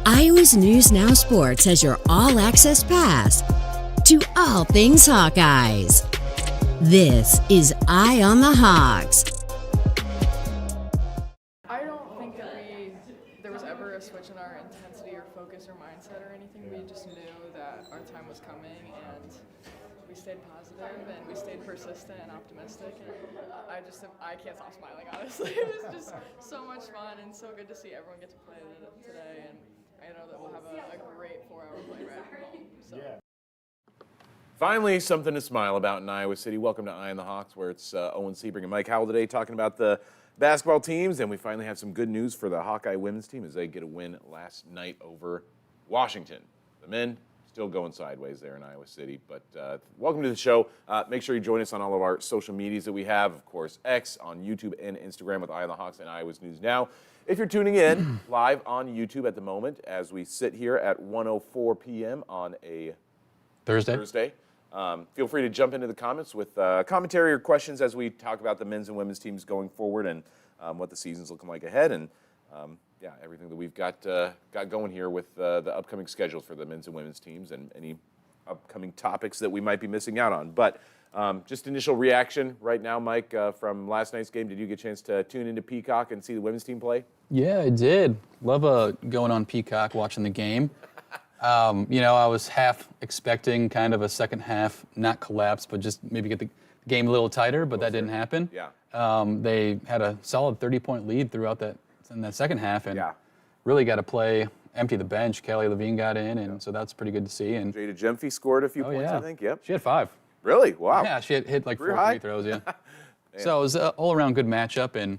Iowa's News Now Sports has your all-access pass to all things Hawkeyes. This is Eye on the Hawks. I don't think that there was ever a switch in our intensity or focus or mindset or anything. We just knew that our time was coming, and we stayed positive and we stayed persistent and optimistic. And I can't stop smiling, honestly. It was just so much fun and so good to see everyone get to play today. And I know that we'll have a great 4-hour play ride home. So. Yeah. Finally, something to smile about in Iowa City. Welcome to Eye on the Hawks, where it's Owen Sebring and Mike Howell today talking about the basketball teams, and we finally have some good news for the Hawkeye women's team as they get a win last night over Washington. The men still going sideways there in Iowa City, but welcome to the show. Make sure you join us on all of our social medias that we have, of course, X, on YouTube and Instagram with Eye on the Hawks and Iowa's News Now. If you're tuning in live on YouTube at the moment as we sit here at 1:04 p.m. on a Thursday. Feel free to jump into the comments with commentary or questions as we talk about the men's and women's teams going forward and what the season's looking like ahead, and everything that we've got going here with the upcoming schedule for the men's and women's teams and any upcoming topics that we might be missing out on. But just initial reaction right now, Mike, from last night's game. Did you get a chance to tune into Peacock and see the women's team play? Yeah, I did. Love going on Peacock, watching the game. I was half expecting kind of a second half, not collapse, but just maybe get the game a little tighter, but that didn't happen. Yeah. They had a solid 30-point lead throughout in that second half, and really got to empty the bench. Kelly Levine got in, and so that's pretty good to see. And Jada Jemfe scored a few points, I think. Yep. She had 5. Really? Wow. Yeah, she hit like 4 free throws, yeah. So it was an all-around good matchup, and,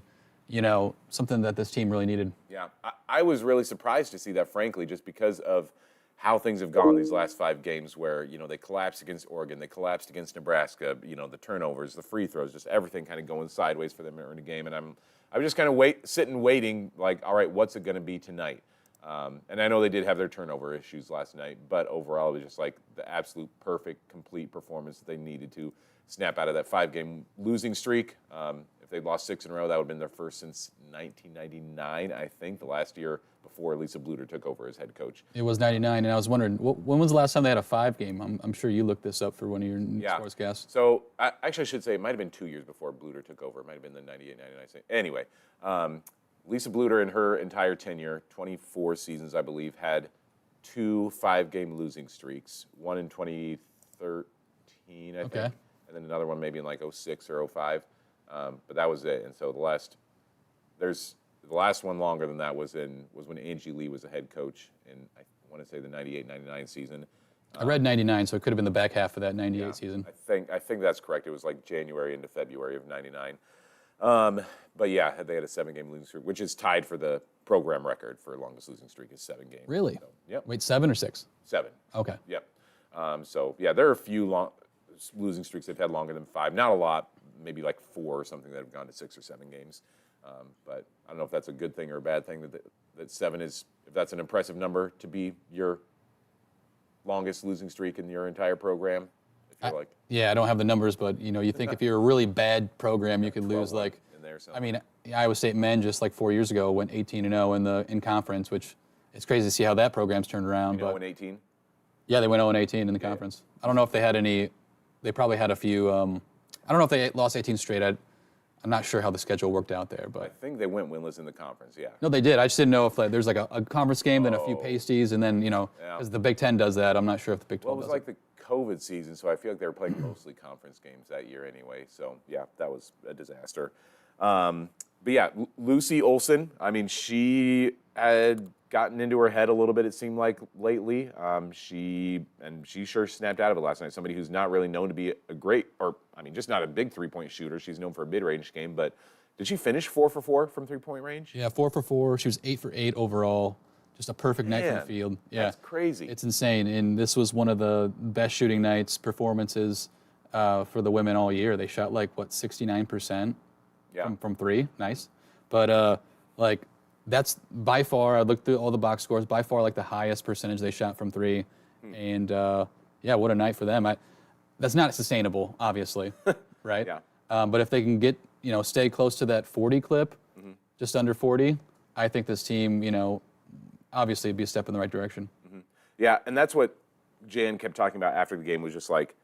something that this team really needed. Yeah. I was really surprised to see that, frankly, just because of how things have gone these last 5 games where, they collapsed against Oregon, they collapsed against Nebraska, the turnovers, the free throws, just everything kind of going sideways for them in a game. And I'm just kind of sitting waiting, like, all right, what's it going to be tonight? And I know they did have their turnover issues last night, but overall it was just like the absolute perfect, complete performance that they needed to snap out of that 5-game losing streak. If they'd lost 6 in a row, that would have been their first since 1999, I think, the last year before Lisa Bluter took over as head coach. It was 99, and I was wondering, when was the last time they had a 5-game? I'm sure you looked this up for one of your sportscasts. So I should say it might have been 2 years before Bluter took over. It might have been the 98, 99 season. Anyway, Lisa Bluter in her entire tenure, 24 seasons, I believe, had 2 5-game losing streaks. One in 2013, I think, and then another one maybe in like 06 or 05. But that was it. And so the last one longer than that was when Angie Lee was the head coach in, I want to say, the 98-99 season. I read 99, so it could have been the back half of that 98 season. I think that's correct. It was like January into February of 99. But yeah, they had a 7-game losing streak, which is tied for the program record for longest losing streak is 7 games. Really? So, yep. Wait, 7 or 6? 7. Okay. Yep. There are a few losing streaks they've had longer than 5. Not a lot, maybe like 4 or something that have gone to 6 or 7 games. But I don't know if that's a good thing or a bad thing that 7 is, if that's an impressive number to be your longest losing streak in your entire program. If you're I don't have the numbers, but you think if you're a really bad program, you could lose like. I mean, Iowa State men just like 4 years ago went 18-0 in conference, which it's crazy to see how that program's turned around. 0-18? Yeah, they went 0-18 in the conference. I don't know if they had any. They probably had a few. I don't know if they lost 18 straight. I'm not sure how the schedule worked out there, but I think they went winless in the conference. Yeah. No, they did. I just didn't know if there's like a conference game, then a few pasties, and then because the Big Ten does that. I'm not sure if the Big 12 does. Well, it was like the COVID season, so I feel like they were playing mostly conference games that year anyway. So yeah, that was a disaster. But yeah, Lucy Olsen, I mean, she had gotten into her head a little bit, it seemed like, lately. She sure snapped out of it last night. Somebody who's not really known to be just not a big 3-point shooter. She's known for a mid-range game, but did she finish 4 for 4 from 3-point range? Yeah, 4 for 4. She was 8 for 8 overall. Just a perfect night from the field. Yeah, that's crazy. It's insane, and this was one of the best shooting nights performances for the women all year. They shot 69%. From 3, nice. But that's by far, I looked through all the box scores, by far the highest percentage they shot from 3. And what a night for them. That's not sustainable, obviously, right? Yeah. But if they can get, stay close to that 40 clip, just under 40, I think this team, obviously it'd be a step in the right direction. Yeah, and that's what Jan kept talking about after the game was just like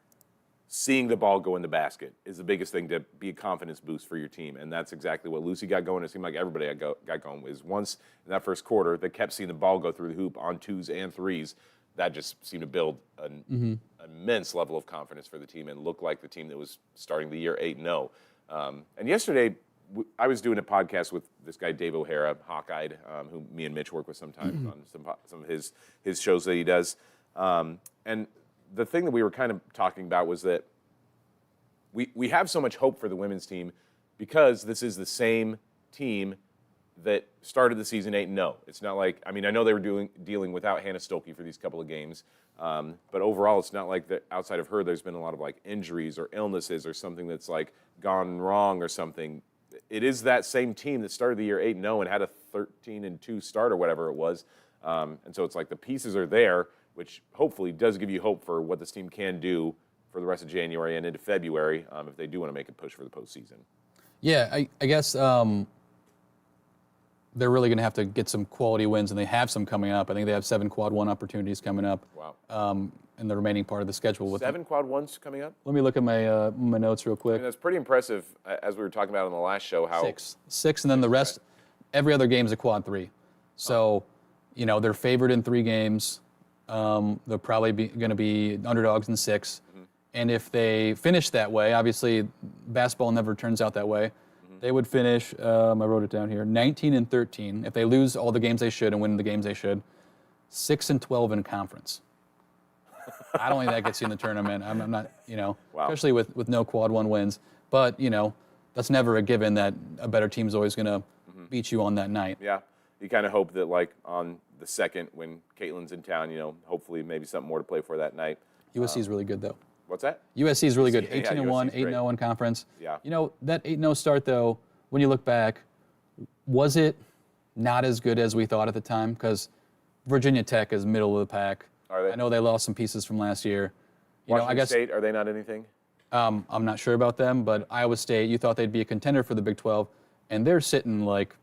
seeing the ball go in the basket is the biggest thing to be a confidence boost for your team. And that's exactly what Lucy got going. It seemed like everybody got going. Was once in that first quarter, they kept seeing the ball go through the hoop on 2s and 3s. That just seemed to build an immense level of confidence for the team and look like the team that was starting the year 8-0. And yesterday, I was doing a podcast with this guy, Dave O'Hara, Hawkeye, who me and Mitch work with sometimes on some of his shows that he does. And the thing that we were kind of talking about was that we have so much hope for the women's team because this is the same team that started the season 8-0. It's not like, I mean, I know they were dealing without Hannah Stuelke for these couple of games, but overall, it's not like that outside of her, there's been a lot of like injuries or illnesses or something that's like gone wrong or something. It is that same team that started the year 8-0 and had a 13-2 start or whatever it was. And so it's like the pieces are there, which hopefully does give you hope for what this team can do for the rest of January and into February if they do want to make a push for the postseason. Yeah, I guess they're really going to have to get some quality wins, and they have some coming up. I think they have 7 quad 1 opportunities coming up. Wow. In the remaining part of the schedule. 7 quad 1s coming up? Let me look at my notes real quick. I mean, that's pretty impressive, as we were talking about on the last show. How 6, and then the rest, every other game is a quad 3. So, you know, they're favored in 3 games. They're probably going to be underdogs in 6. And if they finish that way, obviously basketball never turns out that way. They would finish, I wrote it down here, 19-13. If they lose all the games they should and win the games they should, 6-12 in conference. I don't think that gets you in the tournament. I'm not, you know, especially with no quad 1 wins. But, you know, that's never a given that a better team's always going to beat you on that night. Yeah. You kind of hope that, like, on the second when Caitlin's in town, you know, hopefully maybe something more to play for that night. USC is really good, though. What's that? USC is really good. Yeah, 18-1, USC 8-0 in conference. Yeah. You know, that 8-0 start, though, when you look back, was it not as good as we thought at the time? Because Virginia Tech is middle of the pack. Are they? I know they lost some pieces from last year. You Washington know, I guess State, are they not anything? I'm not sure about them, but Iowa State, you thought they'd be a contender for the Big 12, and they're sitting like,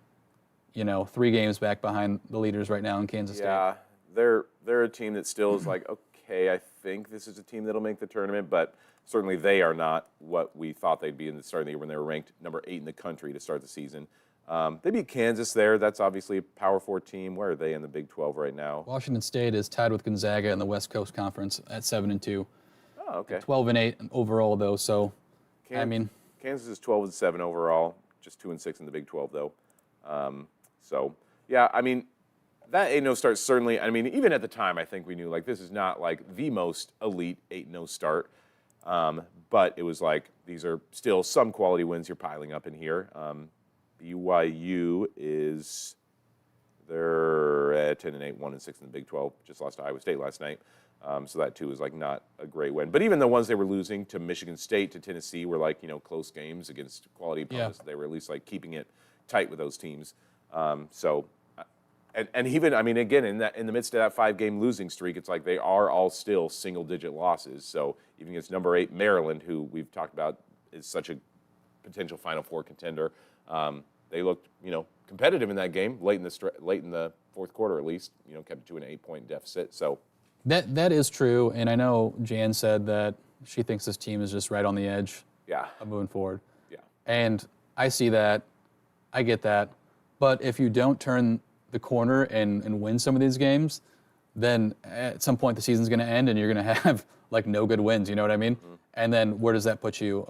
you know, 3 games back behind the leaders right now in Kansas State. Yeah, they're a team that still is like, okay, I think this is a team that'll make the tournament, but certainly they are not what we thought they'd be in the start of the year when they were ranked number 8 in the country to start the season. They beat Kansas there. That's obviously a Power 4 team. Where are they in the Big 12 right now? Washington State is tied with Gonzaga in the West Coast Conference at 7-2. Oh, okay. 12-8 overall, though. So, I mean, Kansas is 12-7 overall, just 2-6 in the Big 12, though. So, yeah, I mean, that 8-0 start certainly. I mean, even at the time, I think we knew like this is not like the most elite 8-0 start, but it was like these are still some quality wins you're piling up in here. BYU is they're at 10-8, 1-6 in the Big 12. Just lost to Iowa State last night. So that, too, is like not a great win. But even the ones they were losing to Michigan State, to Tennessee, were like, you know, close games against quality opponents. Yeah. They were at least like keeping it tight with those teams. And even, I mean, again, in the midst of that 5-game losing streak, it's like they are all still single-digit losses. So even against number 8 Maryland, who we've talked about is such a potential Final Four contender, they looked, you know, competitive in that game late in the fourth quarter, at least. You know, kept it to an 8-point deficit. So that is true, and I know Jan said that she thinks this team is just right on the edge. Of moving forward. Yeah, and I see that, I get that, but if you don't turn the corner and win some of these games, then at some point the season's going to end and you're going to have like no good wins. You know what I mean? Mm-hmm. And then where does that put you?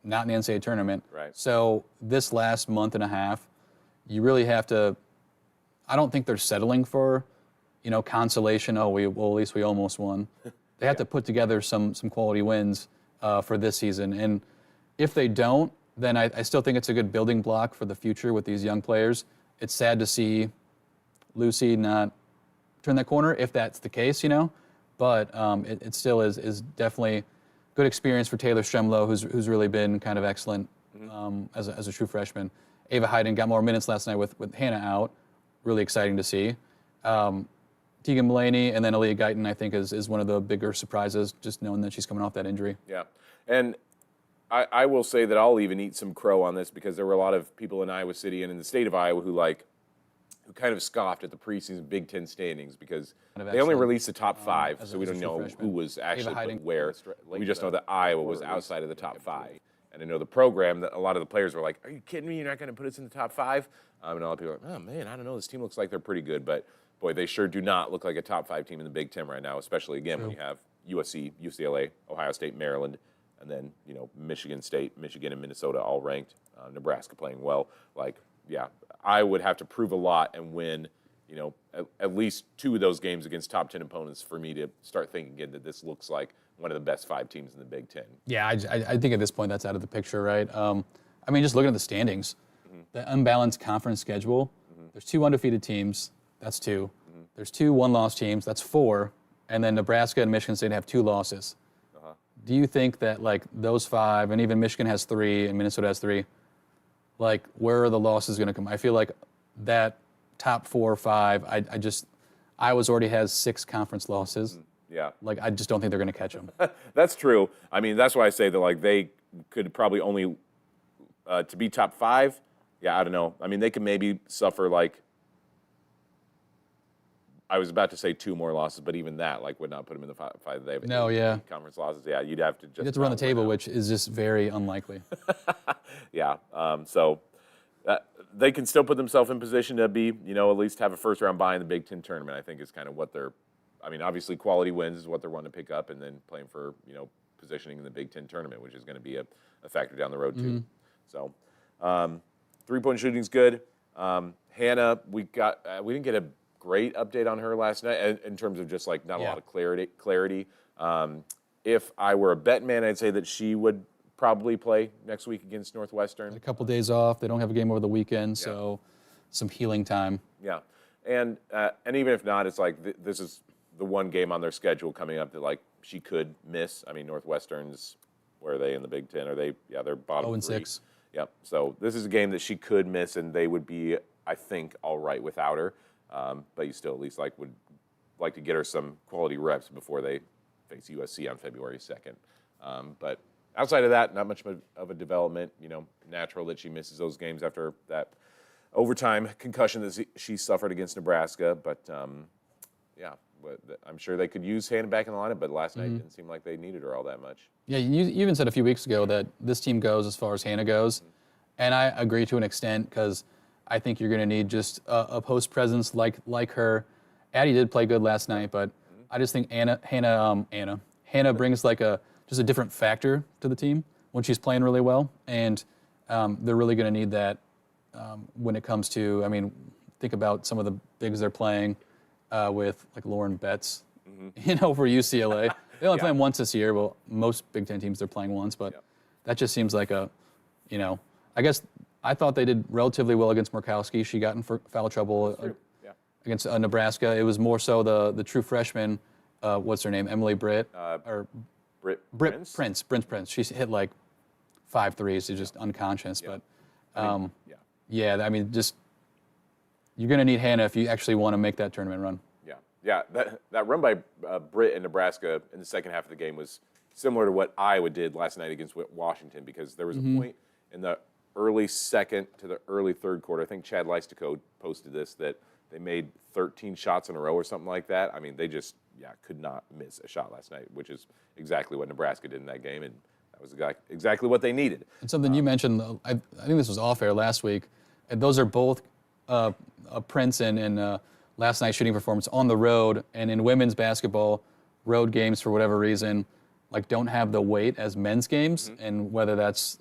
Not in the NCAA tournament. Right. So this last month and a half, you really have to. I don't think they're settling for, you know, consolation. Oh, at least we almost won. They have to put together some quality wins for this season, and if they don't, then I still think it's a good building block for the future with these young players. It's sad to see Lucy not turn that corner, if that's the case, you know. But it still is definitely good experience for Taylor Stremlow, who's really been kind of excellent as a true freshman. Ava Hayden got more minutes last night with Hannah out. Really exciting to see. Tegan Mulaney and then Aaliyah Guyton, I think, is one of the bigger surprises, just knowing that she's coming off that injury. Yeah. And I will say that I'll even eat some crow on this because there were a lot of people in Iowa City and in the state of Iowa who, like, who kind of scoffed at the preseason Big Ten standings because they only released the top 5, so we don't know who was actually put where. We just know that Iowa was outside of the top 5. And I know the program, that a lot of the players were like, are you kidding me? You're not going to put us in the top 5? And a lot of people are like, oh, man, I don't know. This team looks like they're pretty good. But, boy, they sure do not look like a top 5 team in the Big Ten right now, especially, again, when you have USC, UCLA, Ohio State, Maryland, and then, Michigan State, Michigan, and Minnesota all ranked. Nebraska playing well. I would have to prove a lot and win, at least 2 of those games against top 10 opponents for me to start thinking again that this looks like one of the best 5 teams in the Big Ten. Yeah, I think at this point that's out of the picture, right? Just looking at the standings, the unbalanced conference schedule, there's 2 undefeated teams, that's 2. There's 2 one-loss teams, that's 4. And then Nebraska and Michigan State have 2 losses. Do you think that, those 5, and even Michigan has 3, and Minnesota has 3, where are the losses going to come? I feel like that top 4 or 5, Iowa's already has 6 conference losses. Yeah. I just don't think they're going to catch them. That's true. That's why I say that, they could probably only, to be top 5, I don't know. They could maybe suffer, I was about to say 2 more losses, but even that, would not put them in the 5. They have conference losses. Yeah, you'd have to just. You'd have to run the table, which is just very unlikely. Yeah. So they can still put themselves in position to be, at least have a first-round bye in the Big Ten tournament. I think is kind of what they're. Obviously, quality wins is what they're wanting to pick up, and then playing for, positioning in the Big Ten tournament, which is going to be a factor down the road too. So, 3-point shooting's good. Hannah, we didn't get a great update on her last night in terms of just not a lot of clarity. If I were a bet man, I'd say that she would probably play next week against Northwestern. A couple days off. They don't have a game over the weekend, so some healing time. Yeah, and even if not, it's this is the one game on their schedule coming up that she could miss. Northwestern's, where are they in the Big Ten? Are they? Yeah, they're bottom 3. 0-6. Yep. So this is a game that she could miss, and they would be, I think, all right without her. But you still at least would like to get her some quality reps before they face USC on February 2nd. But outside of that, not much of a development. Natural that she misses those games after that overtime concussion that she suffered against Nebraska. But I'm sure they could use Hannah back in the lineup. But last night didn't seem like they needed her all that much. Yeah, you even said a few weeks ago that this team goes as far as Hannah goes, and I agree to an extent because I think you're going to need just a post presence like her. Addie did play good last night, but I just think Hannah brings just a different factor to the team when she's playing really well, and they're really going to need that when it comes to. Think about some of the bigs they're playing with Lauren Betts, for UCLA. They only play them once this year. Well, most Big Ten teams they're playing once, but that just seems like I guess. I thought they did relatively well against Murkowski. She got in foul trouble against Nebraska. It was more so the true freshman, what's her name, Emily Britt? Prince. Prince. She hit 5 threes. She's just unconscious. Yeah. But, just you're going to need Hannah if you actually want to make that tournament run. Yeah. That run by Britt in Nebraska in the second half of the game was similar to what Iowa did last night against Washington because there was a point in the early second to the early third quarter. I think Chad Leistikow posted this, that they made 13 shots in a row or something like that. They just, could not miss a shot last night, which is exactly what Nebraska did in that game, and that was exactly what they needed. And something you mentioned, I think this was off-air last week, and those are both Prince and last night's shooting performance on the road, and in women's basketball, road games, for whatever reason, don't have the weight as men's games, and whether that's,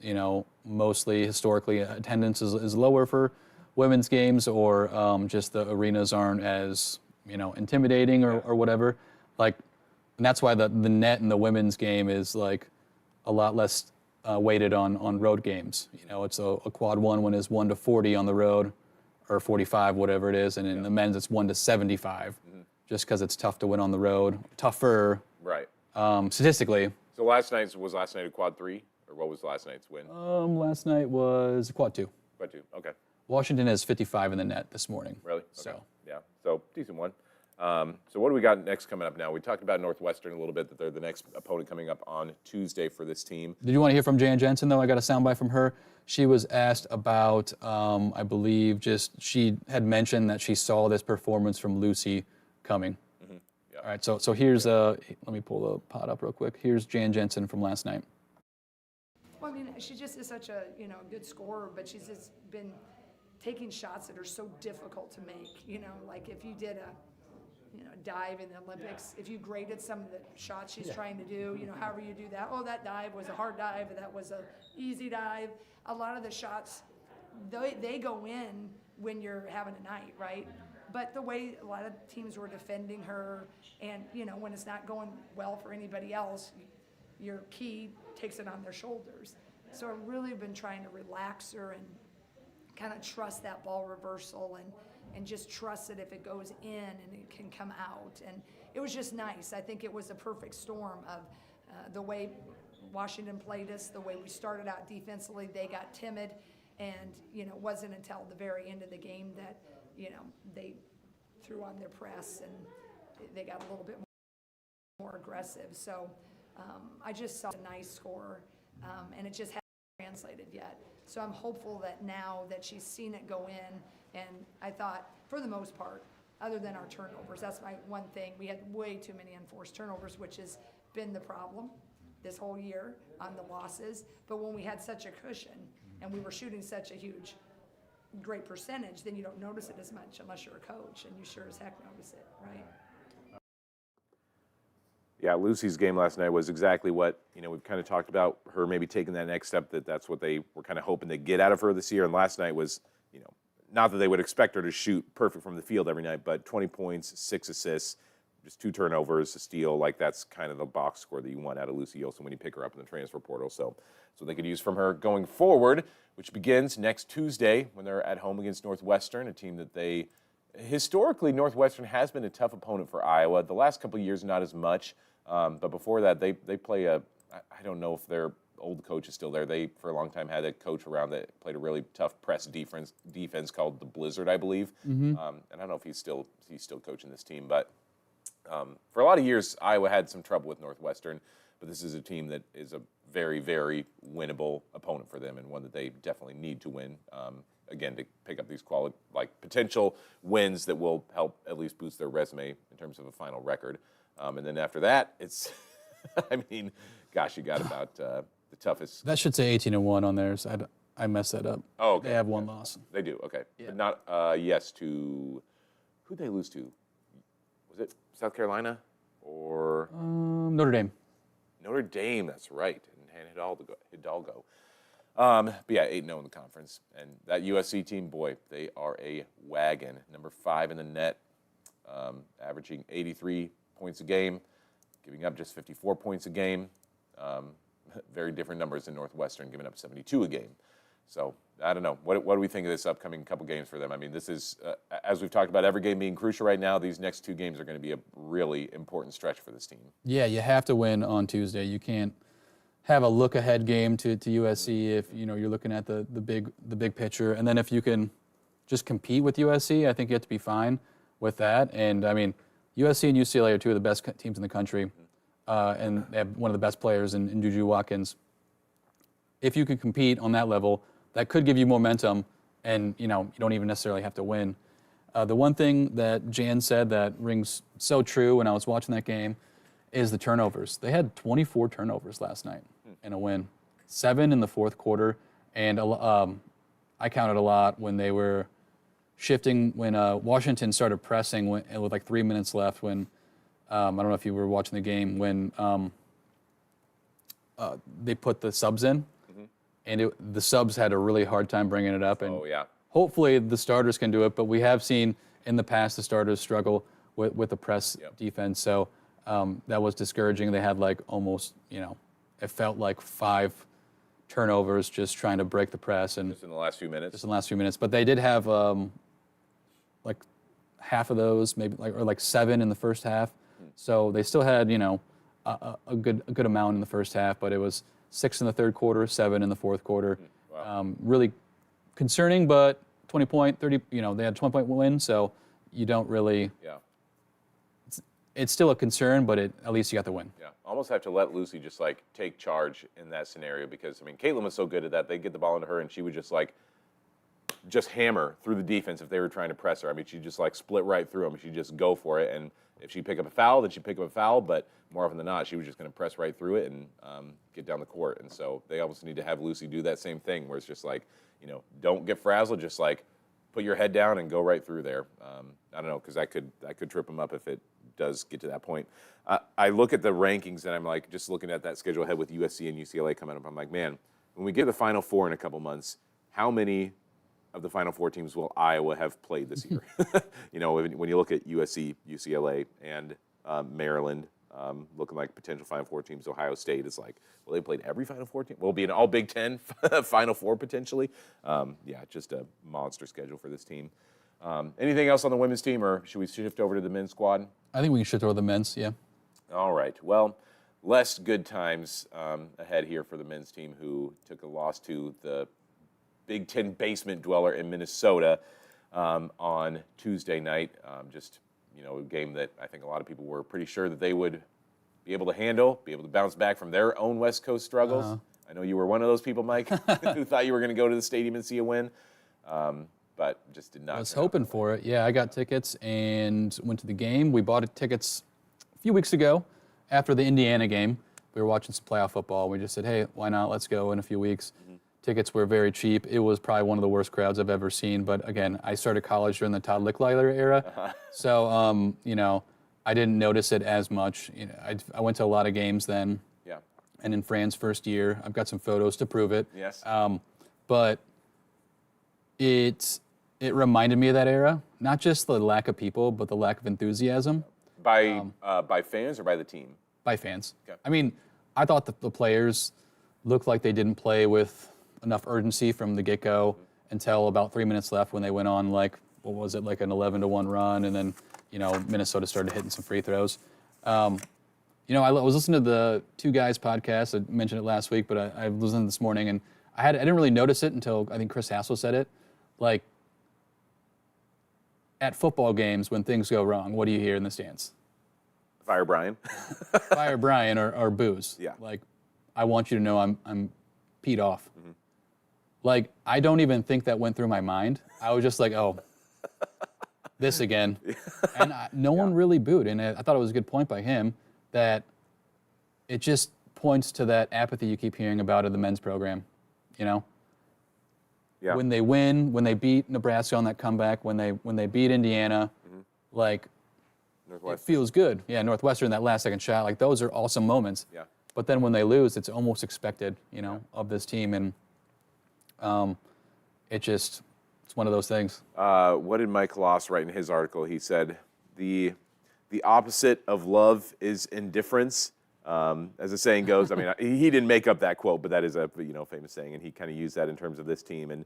mostly historically attendance is lower for women's games or just the arenas aren't as, intimidating or whatever. And that's why the net in the women's game is a lot less weighted on road games. It's a quad 1 is 1 to 40 on the road or 45, whatever it is. And in the men's, it's 1 to 75 just because it's tough to win on the road, tougher. Right. Statistically. So was last night a quad 3, or what was last night's win? Last night was a quad 2. Quad 2, okay. Washington has 55 in the net this morning. Really? Okay. So. Yeah, so decent one. So what do we got next coming up now? We talked about Northwestern a little bit, that they're the next opponent coming up on Tuesday for this team. Did you want to hear from Jan Jensen, though? I got a soundbite from her. she was asked about, I believe, she had mentioned that she saw this performance from Lucy coming. Mm-hmm. Yep. All right, so here's, let me pull the pod up real quick. Here's Jan Jensen from last night. Well, I mean, she just is such a, good scorer, but she's just been taking shots that are so difficult to make, like if you did a, dive in the Olympics, if you graded some of the shots she's trying to do, however you do that, that dive was a hard dive, or that was a easy dive. A lot of the shots, they go in when you're having a night, right? But the way a lot of teams were defending her, and, when it's not going well for anybody else, your key takes it on their shoulders. So I've really been trying to relax her and kind of trust that ball reversal and just trust that if it goes in and it can come out. And it was just nice. I think it was a perfect storm of the way Washington played us, the way we started out defensively. They got timid, and it wasn't until the very end of the game that they threw on their press and they got a little bit more aggressive. So I just saw a nice score, and it just hasn't translated yet. So I'm hopeful that now that she's seen it go in, and I thought, for the most part, other than our turnovers, that's my one thing. We had way too many unforced turnovers, which has been the problem this whole year on the losses. But when we had such a cushion and we were shooting such a great percentage, then you don't notice it as much unless you're a coach, and you sure as heck notice it, right? Yeah, Lucy's game last night was exactly what, we've kind of talked about, her maybe taking that next step, that's what they were kind of hoping to get out of her this year. And last night was, not that they would expect her to shoot perfect from the field every night, but 20 points, 6 assists, just 2 turnovers, a steal. Like, that's kind of the box score that you want out of Lucy Olsen when you pick her up in the transfer portal. So they could use from her going forward, which begins next Tuesday when they're at home against Northwestern, a team that historically, Northwestern has been a tough opponent for Iowa. The last couple of years, not as much. But before that, they play I don't know if their old coach is still there. They, for a long time, had a coach around that played a really tough press defense called the Blizzard, I believe. Mm-hmm. And I don't know if he's still coaching this team. But for a lot of years, Iowa had some trouble with Northwestern. But this is a team that is a very, very winnable opponent for them, and one that they definitely need to win. Again, to pick up these potential wins that will help at least boost their resume in terms of a final record. And then after that, it's, you got about the toughest. That should say 18-1 on theirs. I messed that up. Oh, okay. They have one loss. They do, okay. Yeah. But not, to, who'd they lose to? Was it South Carolina or? Notre Dame. Notre Dame, that's right. And Hidalgo. But yeah, 8-0 in the conference. And that USC team, boy, they are a wagon. Number 5 in the net, averaging 83 points a game, giving up just 54 points a game. Very different numbers than Northwestern, giving up 72 a game. So I don't know. What do we think of this upcoming couple games for them? I mean, this is, as we've talked about, every game being crucial right now. These next 2 games are going to be a really important stretch for this team. Yeah, you have to win on Tuesday. You can't have a look-ahead game to USC if you're looking at the big picture. And then if you can just compete with USC, I think you have to be fine with that. And I mean, USC and UCLA are 2 of the best teams in the country, and they have one of the best players in Juju Watkins. If you can compete on that level, that could give you momentum, and you don't even necessarily have to win. The one thing that Jan said that rings so true when I was watching that game is the turnovers. They had 24 turnovers last night in a win, 7 in the fourth quarter, and I counted a lot when they were shifting, when Washington started pressing with like 3 minutes left, when I don't know if you were watching the game, when they put the subs in, and the subs had a really hard time bringing it up. And hopefully the starters can do it, but we have seen in the past the starters struggle with the press defense. So that was discouraging. They had almost, it felt like 5 turnovers just trying to break the press. And just in the last few minutes? Just in the last few minutes. But they did have half of those, maybe 7 in the first half. So they still had, a good amount in the first half, but it was 6 in the third quarter, 7 in the fourth quarter. Wow. Really concerning, but 20-point, 30, they had a 20-point win, so you don't really. Yeah. it's still a concern, but at least you got the win. Yeah, almost have to let Lucy just like take charge in that scenario because I mean Caitlin was so good at that. They'd get the ball into her and she would just hammer through the defense if they were trying to press her. I mean, she'd just like split right through them. She'd just go for it, and if she pick up a foul, then she'd pick up a foul. But more often than not, she was just going to press right through it and get down the court. And so they almost need to have Lucy do that same thing, where it's just like, don't get frazzled, just like put your head down and go right through there. I don't know, because that could trip them up if it does get to that point. I look at the rankings and I'm like, just looking at that schedule ahead with USC and UCLA coming up, I'm like, man, when we get to the Final Four in a couple months, how many of the Final Four teams will Iowa have played this year? When you look at USC, UCLA, and Maryland looking like potential Final Four teams, Ohio State is like, well, they played every Final Four team. Will it be an all Big Ten Final Four potentially? Just a monster schedule for this team. Anything else on the women's team, or should we shift over to the men's squad? I think we can shift over to the men's, yeah. All right. Well, less good times ahead here for the men's team, who took a loss to the Big Ten basement dweller in Minnesota on Tuesday night. A game that I think a lot of people were pretty sure that they would be able to handle, be able to bounce back from their own West Coast struggles. I know you were one of those people, Mike, who thought you were going to go to the stadium and see a win, but just did not. I was hoping for it. Yeah, I got tickets and went to the game. We bought tickets a few weeks ago after the Indiana game. We were watching some playoff football. We just said, hey, why not? Let's go in a few weeks. Mm-hmm. Tickets were very cheap. It was probably one of the worst crowds I've ever seen. But again, I started college during the Todd Licklider era, so I didn't notice it as much. I went to a lot of games then. Yeah. And in Fran's first year, I've got some photos to prove it. Yes. But it reminded me of that era. Not just the lack of people, but the lack of enthusiasm. By fans or by the team? By fans. Okay. I mean, I thought the players looked like they didn't play with enough urgency from the get-go until about 3 minutes left when they went on, like, what was it, like an 11-1 run, and then, Minnesota started hitting some free throws. I was listening to the Two Guys podcast. I mentioned it last week, but I was listening this morning, and I didn't really notice it until I think Chris Hassel said it. Like, at football games, when things go wrong, what do you hear in the stands? Fire Brian. Fire Brian or boos. Yeah. Like, I want you to know I'm peed off. Mm-hmm. Like, I don't even think that went through my mind. I was just like, oh, this again. And no one really booed. And I thought it was a good point by him that it just points to that apathy you keep hearing about in the men's program, Yeah. When they win, when they beat Nebraska on that comeback, when they beat Indiana, like, it feels good. Yeah, Northwestern, that last second shot, like, those are awesome moments. Yeah. But then when they lose, it's almost expected, of this team. And it's one of those things. What did Mike Loss write in his article? He said, the opposite of love is indifference. As the saying goes, I mean, he didn't make up that quote, but that is a famous saying, and he kind of used that in terms of this team. And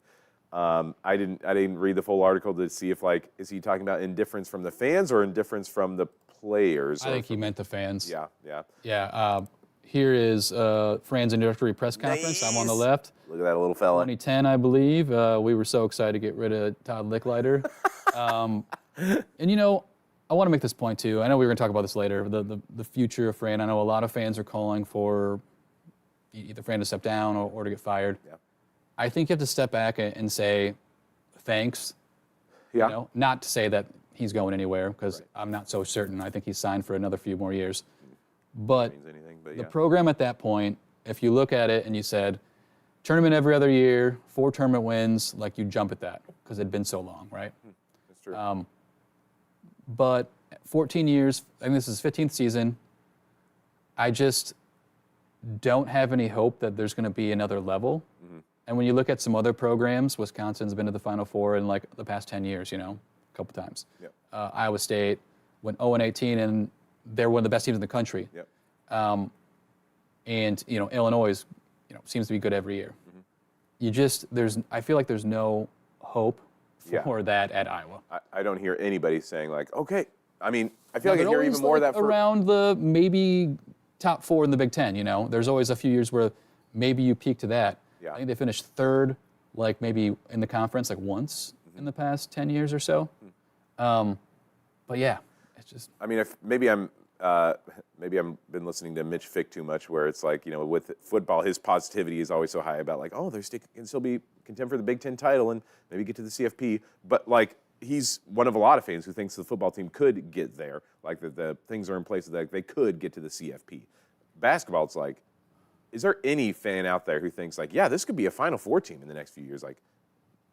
I didn't read the full article to see if, like, is he talking about indifference from the fans or indifference from the players? I think he meant the fans. Yeah. Here is Fran's introductory press conference. Nice. I'm on the left. Look at that little fella. 2010, I believe. We were so excited to get rid of Todd Licklider. And I want to make this point too. I know we were going to talk about this later. The future of Fran. I know a lot of fans are calling for either Fran to step down or to get fired. Yeah. I think you have to step back and say thanks. Yeah. Not to say that he's going anywhere, because I'm not so certain. I think he's signed for another few more years. But the program at that point, if you look at it and you said, tournament every other year, 4 tournament wins, like, you jump at that because it'd been so long, right? That's true. But 14 years, I think this is his 15th season, I just don't have any hope that there's going to be another level. Mm-hmm. And when you look at some other programs, Wisconsin's been to the Final Four in, like, the past 10 years, a couple times. Yep. Iowa State went 0-18, and they're one of the best teams in the country. Yep. And Illinois is, seems to be good every year. Mm-hmm. I feel like there's no hope for that at Iowa. I don't hear anybody saying, like, okay. I mean, I feel like I hear even more of that around the maybe top 4 in the Big Ten. There's always a few years where maybe you peak to that. Yeah. I think they finished 3rd, like, maybe in the conference, like, once in the past 10 years or so. But yeah, it's just. I mean, if maybe I'm been listening to Mitch Fick too much, where it's like, with football, his positivity is always so high about like, oh, can still be contend for the Big Ten title and maybe get to the CFP. But like, he's one of a lot of fans who thinks the football team could get there, like the things are in place that they could get to the CFP. Basketball, it's like, is there any fan out there who thinks like, yeah, this could be a Final Four team in the next few years? Like,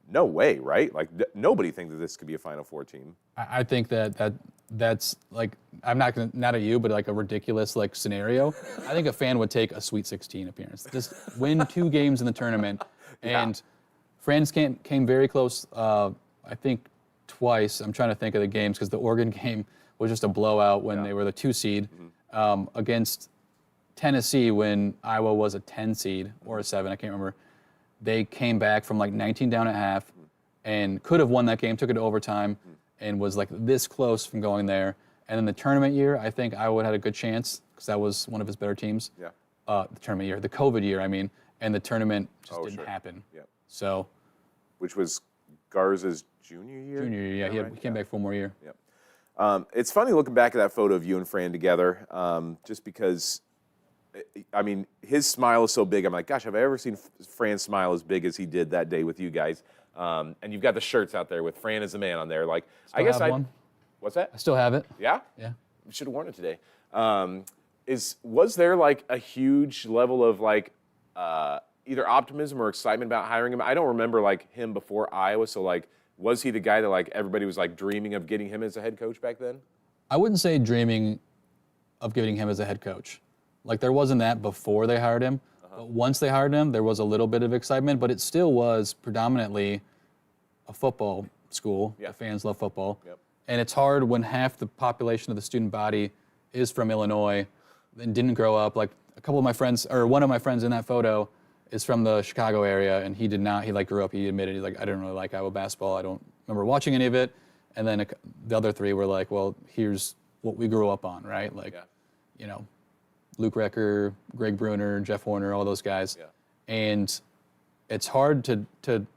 no way, right? Like, nobody thinks that this could be a Final Four team. I think that's like, I'm not at you, but like a ridiculous like scenario. I think a fan would take a Sweet 16 appearance, just win 2 games in the tournament, and France came very close. I think twice. I'm trying to think of the games because the Oregon game was just a blowout when they were the 2 seed against Tennessee when Iowa was a 10 seed or a 7. I can't remember. They came back from like 19 down at half and could have won that game, took it to overtime, and was like this close from going there. And in the tournament year, I think Iowa had a good chance because that was one of his better teams. Yeah. The tournament year, the COVID year, I mean, and the tournament just didn't happen. Yeah. So. Which was Garza's junior year? Junior year, yeah. He came back for one more year. Yep. It's funny looking back at that photo of you and Fran together, just because, I mean, his smile is so big. I'm like, gosh, have I ever seen Fran smile as big as he did that day with you guys? And you've got the shirts out there with Fran as the man on there. Like, still I guess I. One. What's that? I still have it. Yeah? Yeah. You should have worn it today. Was there like a huge level of like either optimism or excitement about hiring him? I don't remember like him before Iowa, so like, was he the guy that like everybody was like dreaming of getting him as a head coach back then? I wouldn't say dreaming of getting him as a head coach. Like, there wasn't that before they hired him. But once they hired him, there was a little bit of excitement, but it still was predominantly a football school. The fans love football. Yep. And it's hard when half the population of the student body is from Illinois and didn't grow up. Like, a couple of my friends, or one of my friends in that photo is from the Chicago area, and he did not. He like grew up. He admitted, he's like, I didn't really like Iowa basketball. I don't remember watching any of it. And then the other 3 were like, well, here's what we grew up on, right? Like, Luke Recker, Greg Bruner, Jeff Horner, all those guys. Yeah. And it's hard to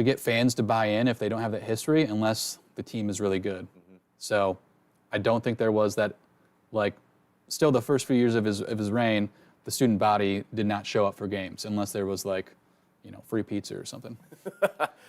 get fans to buy in if they don't have that history unless the team is really good. Mm-hmm. So I don't think there was that, like, still the first few years of his reign, the student body did not show up for games unless there was like, free pizza or something.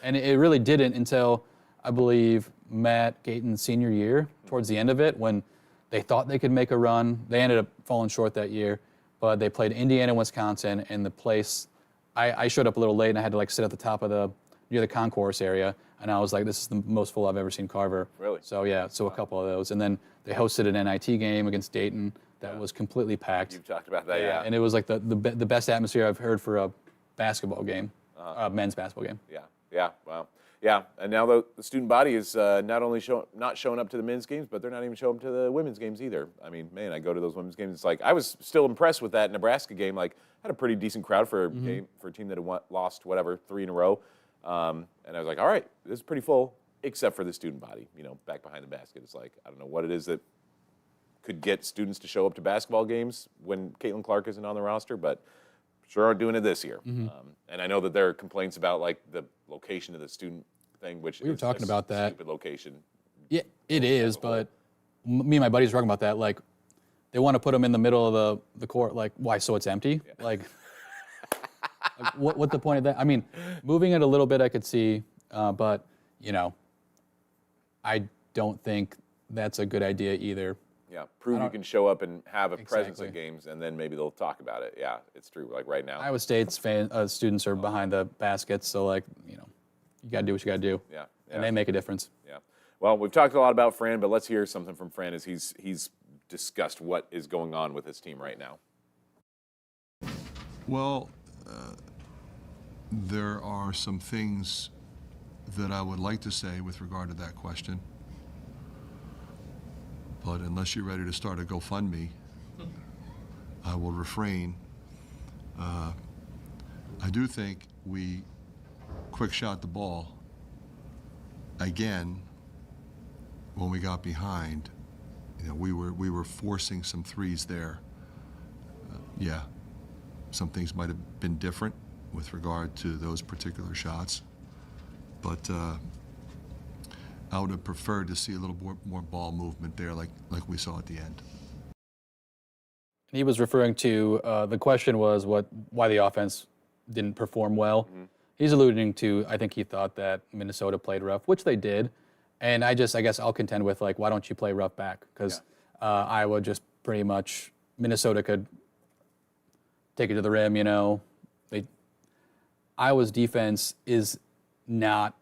And it really didn't until, I believe, Matt Gayton's senior year, towards the end of it, when they thought they could make a run. They ended up falling short that year, but they played Indiana and Wisconsin, and the place, I showed up a little late, and I had to like sit at the top of near the concourse area, and I was like, this is the most full I've ever seen Carver. Really? So yeah, a couple of those. And then they hosted an NIT game against Dayton that was completely packed. You've talked about that, yeah. And it was like the best atmosphere I've heard for a basketball game, men's basketball game. Yeah, wow. Yeah, and now the student body is not only not showing up to the men's games, but they're not even showing up to the women's games either. I mean, man, I go to those women's games. It's like I was still impressed with that Nebraska game. Like, had a pretty decent crowd for a game for a team that had lost 3 in a row. And I was like, all right, this is pretty full, except for the student body. Back behind the basket. It's like, I don't know what it is that could get students to show up to basketball games when Caitlin Clark isn't on the roster, but sure aren't doing it this year. Mm-hmm. And I know that there are complaints about like the location of the student thing, which we were talking about that stupid location. Yeah, it is, but me and my buddies were talking about that. Like, they want to put them in the middle of the court. Like, why? So it's empty? Yeah. Like what the point of that? I mean, moving it a little bit, I could see, but I don't think that's a good idea either. Yeah, prove you can show up and have a presence at games, and then maybe they'll talk about it. Yeah, it's true. Like right now, Iowa State's students are behind the baskets, so like you got to do what you got to do. Yeah, and they make a difference. Yeah. Well, we've talked a lot about Fran, but let's hear something from Fran as he's discussed what is going on with his team right now. Well, there are some things that I would like to say with regard to that question. But unless you're ready to start a GoFundMe, I will refrain. I do think we quick shot the ball again when we got behind. We were forcing some threes there. Yeah, some things might have been different with regard to those particular shots, but I would have preferred to see a little more ball movement there, like we saw at the end. He was referring to the question was why the offense didn't perform well. Mm-hmm. He's alluding to, I think he thought that Minnesota played rough, which they did, and I guess I'll contend with, like, why don't you play rough back? Because Iowa just pretty much, Minnesota could take it to the rim. Iowa's defense is not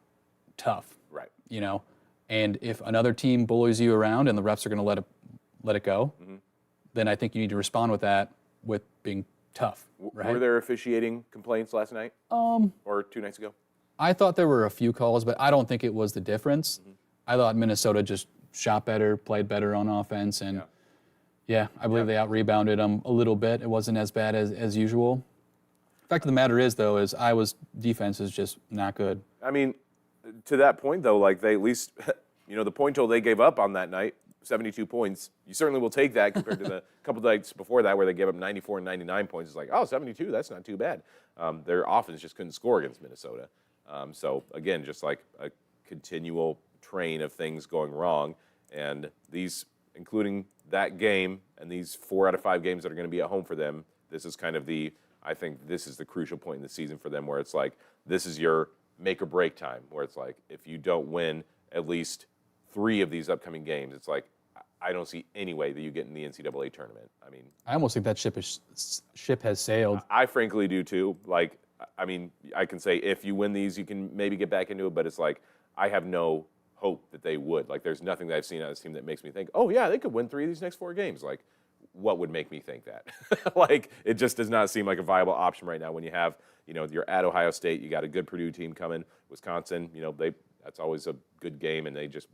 tough, right? And if another team bullies you around and the refs are going to let it go, mm-hmm. then I think you need to respond with that with being tough. Right? Were there officiating complaints last night? Or 2 nights ago? I thought there were a few calls, but I don't think it was the difference. Mm-hmm. I thought Minnesota just shot better, played better on offense, and I believe they out-rebounded them a little bit. It wasn't as bad as usual. The fact of the matter is, though, is Iowa's defense is just not good. I mean, to that point, though, like, they at least, the point total they gave up on that night, 72 points, you certainly will take that compared to the couple nights before that where they gave up 94 and 99 points. It's like, 72, that's not too bad. Their offense just couldn't score against Minnesota. So, again, just like a continual train of things going wrong. And these, including that game and these 4 out of 5 games that are going to be at home for them, this is kind of I think this is the crucial point in the season for them where it's like, this is your make or break time, where it's like, if you don't win at least 3 of these upcoming games, it's like, I don't see any way that you get in the NCAA tournament. I mean, I almost think that ship has sailed. I frankly do too. Like, I mean, I can say if you win these, you can maybe get back into it, but it's like, I have no hope that they would. Like, there's nothing that I've seen on this team that makes me think, oh yeah, they could win 3 of these next 4 games. Like, what would make me think that? Like, it just does not seem like a viable option right now when you have, you're at Ohio State, you got a good Purdue team coming, Wisconsin, that's always a good game, and they just,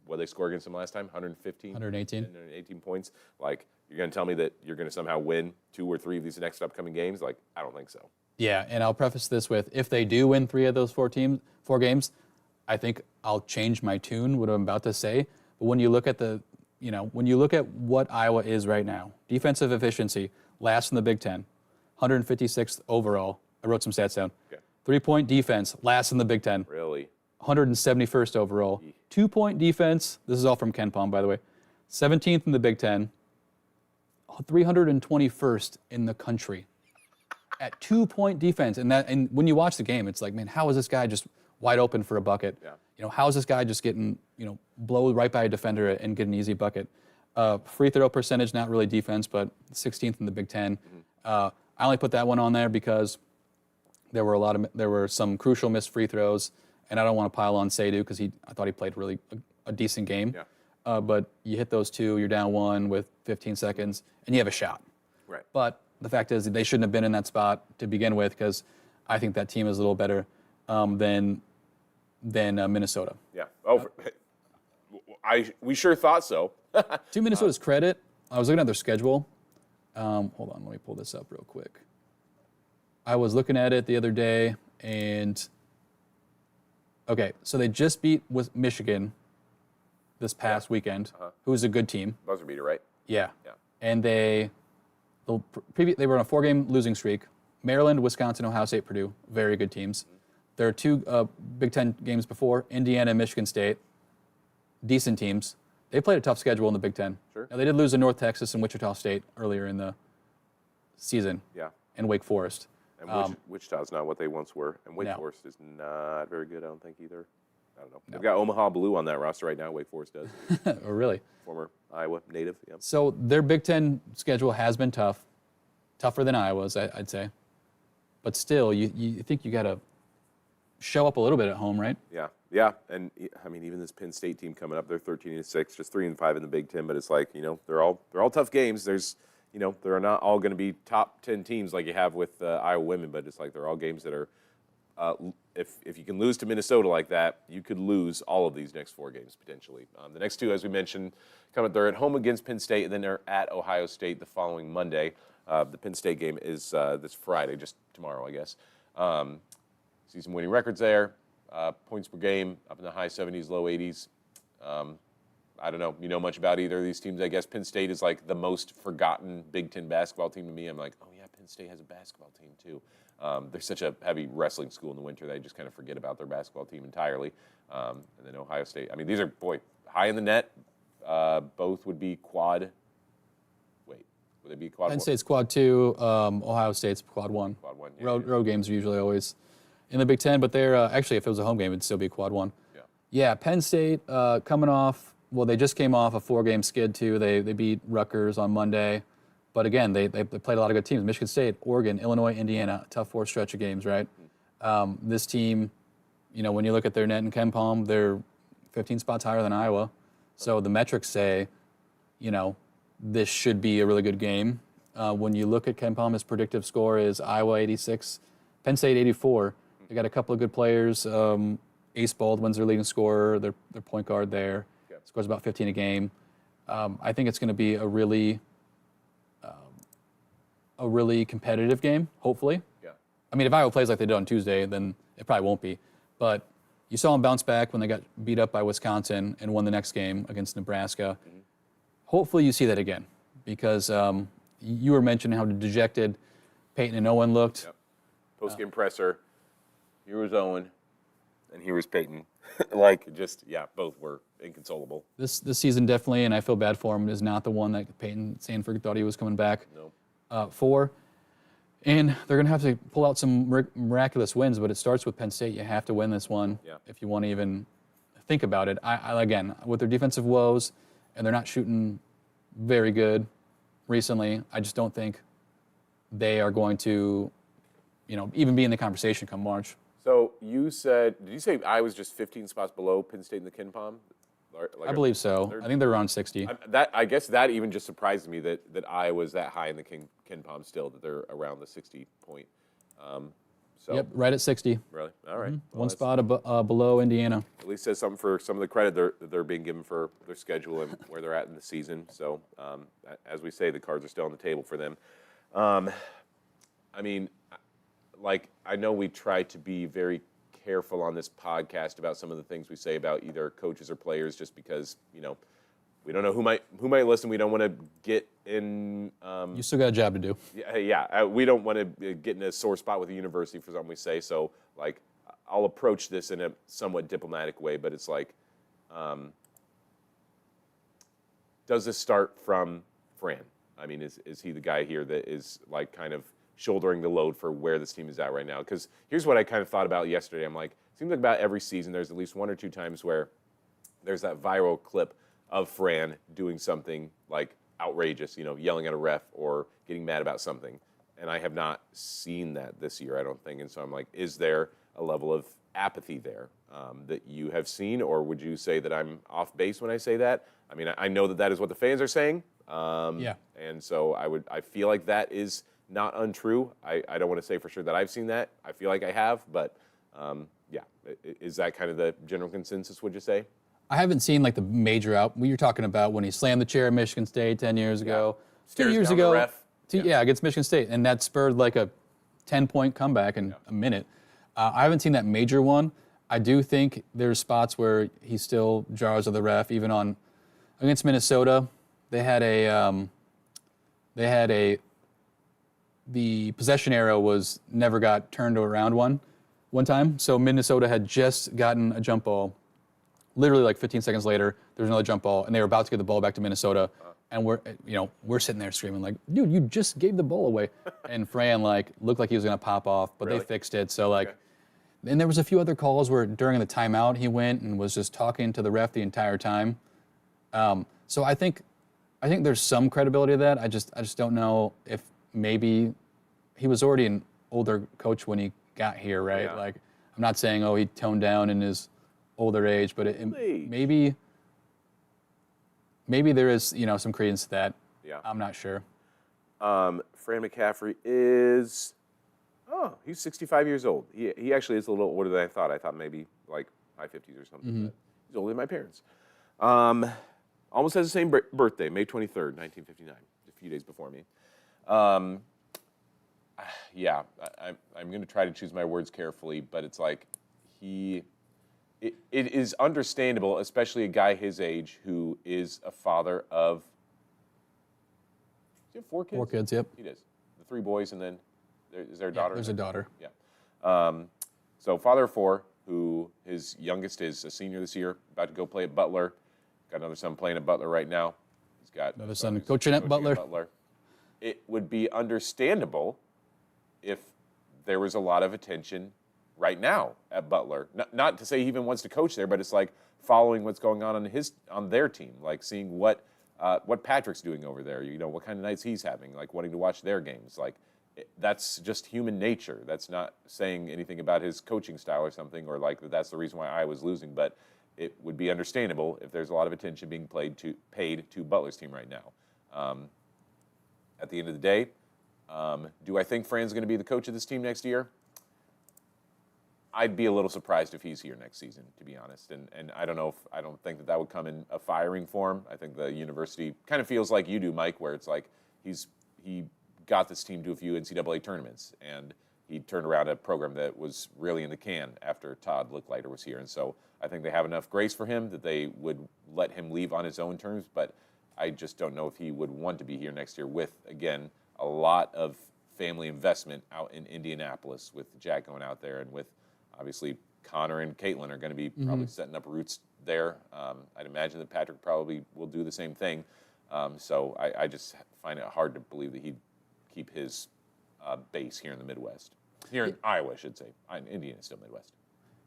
what they score against them last time? 118 points. Like, you're going to tell me that you're going to somehow win 2 or 3 of these next upcoming games? Like, I don't think so. Yeah, and I'll preface this with, if they do win 3 of those 4 games, I think I'll change my tune, what I'm about to say. But when you look at when you look at what Iowa is right now, defensive efficiency, last in the Big Ten, 156th overall. I wrote some stats down. Okay. 3-point defense, last in the Big Ten. Really? 171st overall. 2-point defense, this is all from Ken Palm, by the way, 17th in the Big Ten, 321st in the country at 2-point defense. And when you watch the game, it's like, man, how is this guy just wide open for a bucket? Yeah. How is this guy just getting, blow right by a defender and get an easy bucket? Free throw percentage, not really defense, but 16th in the Big Ten. Mm-hmm. I only put that one on there because there were some crucial missed free throws, and I don't want to pile on Seydu because I thought he played really a decent game. Yeah. But you hit those 2, you're down 1 with 15 seconds, and you have a shot. Right. But the fact is that they shouldn't have been in that spot to begin with, because I think that team is a little better than Minnesota. Yeah. Oh, we sure thought so. To Minnesota's credit, I was looking at their schedule. Hold on, let me pull this up real quick. I was looking at it the other day, and okay, so they just beat with Michigan this past weekend, who's a good team. Buzzer beater, right? Yeah. Yeah. And they were on a 4-game losing streak. Maryland, Wisconsin, Ohio State, Purdue, very good teams. Mm-hmm. There are 2 Big Ten games before, Indiana and Michigan State, decent teams. They played a tough schedule in the Big Ten. Sure. Now, they did lose to North Texas and Wichita State earlier in the season. Yeah. And Wake Forest. And Wichita's not what they once were. And Wake Forest is not very good, I don't think, either. I don't know. No. They've got Omaha Blue on that roster right now, Wake Forest does. Oh, really? Former Iowa native, yeah. So their Big Ten schedule has been tough. Tougher than Iowa's, I'd say. But still, you think you got to show up a little bit at home, right? Yeah, yeah. And, I mean, even this Penn State team coming up, they're 13-6, just 3-5 in the Big Ten. But it's like, they're all tough games. There's, they're not all going to be top 10 teams like you have with Iowa women, but it's like they're all games that are, if you can lose to Minnesota like that, you could lose all of these next 4 games potentially. The next 2, as we mentioned, they're at home against Penn State, and then they're at Ohio State the following Monday. The Penn State game is this Friday, just tomorrow, I guess. See some winning records there. Points per game up in the high 70s, low 80s. I don't know. You know much about either of these teams? I guess Penn State is like the most forgotten Big Ten basketball team to me. I'm like, oh yeah, Penn State has a basketball team too. They're such a heavy wrestling school in the winter that I just kind of forget about their basketball team entirely. And then Ohio State. I mean, these are, high in the net. Both would be quad. Wait, would they be quad Penn one? State's quad 2, Ohio State's quad 1. Quad 1. Yeah, Road games are usually always in the Big Ten, but they're actually, if it was a home game, it'd still be quad 1. Yeah, Penn State coming off, they just came off a 4-game skid too. They beat Rutgers on Monday. But again, they played a lot of good teams. Michigan State, Oregon, Illinois, Indiana, tough 4 stretch of games, right? This team, when you look at their net and KenPom, they're 15 spots higher than Iowa. So the metrics say, this should be a really good game. When you look at KenPom, his predictive score is Iowa 86, Penn State 84. They got a couple of good players. Ace Baldwin's their leading scorer, their point guard there. Scores about 15 a game. I think it's going to be a really competitive game, hopefully. Yeah. I mean, if Iowa plays like they did on Tuesday, then it probably won't be. But you saw them bounce back when they got beat up by Wisconsin and won the next game against Nebraska. Mm-hmm. Hopefully you see that again, because you were mentioning how dejected Peyton and Owen looked. Yep. Post-game presser. Here was Owen, and here was Peyton. Both were inconsolable. This season definitely, and I feel bad for him, is not the one that Peyton Sandford thought he was coming back for. And they're going to have to pull out some miraculous wins, but it starts with Penn State. You have to win this one if you want to even think about it. Again, with their defensive woes, and they're not shooting very good recently, I just don't think they are going to, even be in the conversation come March. So did you say I was just 15 spots below Penn State in the KenPom? I believe so. I think they're around 60. I guess that even just surprised me that I was that high in the KenPom still, that they're around the 60 point. Yep, right at 60. Really? All right. Mm-hmm. One spot below Indiana. At least says something for some of the credit they're being given for their schedule and where they're at in the season. So, as we say, the cards are still on the table for them. I know we try to be very careful on this podcast about some of the things we say about either coaches or players, just because we don't know who might listen. We don't want to get in. You still got a job to do. Yeah. We don't want to get in a sore spot with the university for something we say. So I'll approach this in a somewhat diplomatic way, but it's does this start from Fran? I mean, is he the guy here that is kind of shouldering the load for where this team is at right now? Because here's what I kind of thought about yesterday. I'm like, it seems like about every season there's at least 1 or 2 times where there's that viral clip of Fran doing something outrageous, yelling at a ref or getting mad about something. And I have not seen that this year, I don't think. And so I'm like, is there a level of apathy there that you have seen, or would you say that I'm off base when I say that? I mean, I know that is what the fans are saying. And so I feel like that is not untrue. I don't want to say for sure that I've seen that. I feel like I have, but is that kind of the general consensus, would you say? I haven't seen the major out. You're talking about when he slammed the chair at Michigan State 10 years ago. 2 years down ago. The ref. Against Michigan State, and that spurred a 10-point comeback in a minute. I haven't seen that major one. I do think there's spots where he still jars of the ref, even against Minnesota. The possession arrow never got turned around one time. So Minnesota had just gotten a jump ball. Literally 15 seconds later, there was another jump ball, and they were about to give the ball back to Minnesota. And we're sitting there screaming dude, you just gave the ball away. And Fran looked like he was gonna pop off, but They fixed it. So and there was a few other calls where during the timeout he went and was just talking to the ref the entire time. So I think there's some credibility to that. I just don't know if maybe he was already an older coach when he got here, right? Yeah. I'm not saying he toned down in his older age, but maybe there is some credence to that. Yeah. I'm not sure. Fran McCaffrey is he's 65 years old. He actually is a little older than I thought. I thought maybe high 50s or something. Mm-hmm. But he's older than my parents. Almost has the same birthday, May 23rd, 1959, a few days before me. I'm going to try to choose my words carefully, but it's it is understandable, especially a guy his age who is a father of. Does he have 4 kids? 4 kids, yep. He does. the 3 boys, and then is there a daughter? There's a daughter. Yeah. So father of 4, who his youngest is a senior this year, about to go play at Butler. Got another son playing at Butler right now. He's got Another son coaching at Butler. It would be understandable if there was a lot of attention right now at Butler. Not to say he even wants to coach there, but it's like following what's going on their team, like seeing what Patrick's doing over there. You know, what kind of nights he's having, like wanting to watch their games. Like that's just human nature. That's not saying anything about his coaching style or something, or like that's the reason why I was losing. But it would be understandable if there's a lot of attention being paid to Butler's team right now. At the end of the day, do I think Fran's going to be the coach of this team next year? I'd be a little surprised if he's here next season, to be honest. And I don't think that would come in a firing form. I think the university kind of feels like you do, Mike, where it's like he got this team to a few NCAA tournaments, and he turned around a program that was really in the can after Todd Licklider was here. And so I think they have enough grace for him that they would let him leave on his own terms, but I just don't know if he would want to be here next year with, again, a lot of family investment out in Indianapolis, with Jack going out there, and with obviously Connor and Caitlin are going to be probably setting up roots there. I'd imagine that Patrick probably will do the same thing. So I just find it hard to believe that he'd keep his base here in the Midwest. Here in Iowa, I should say. Indiana's still Midwest.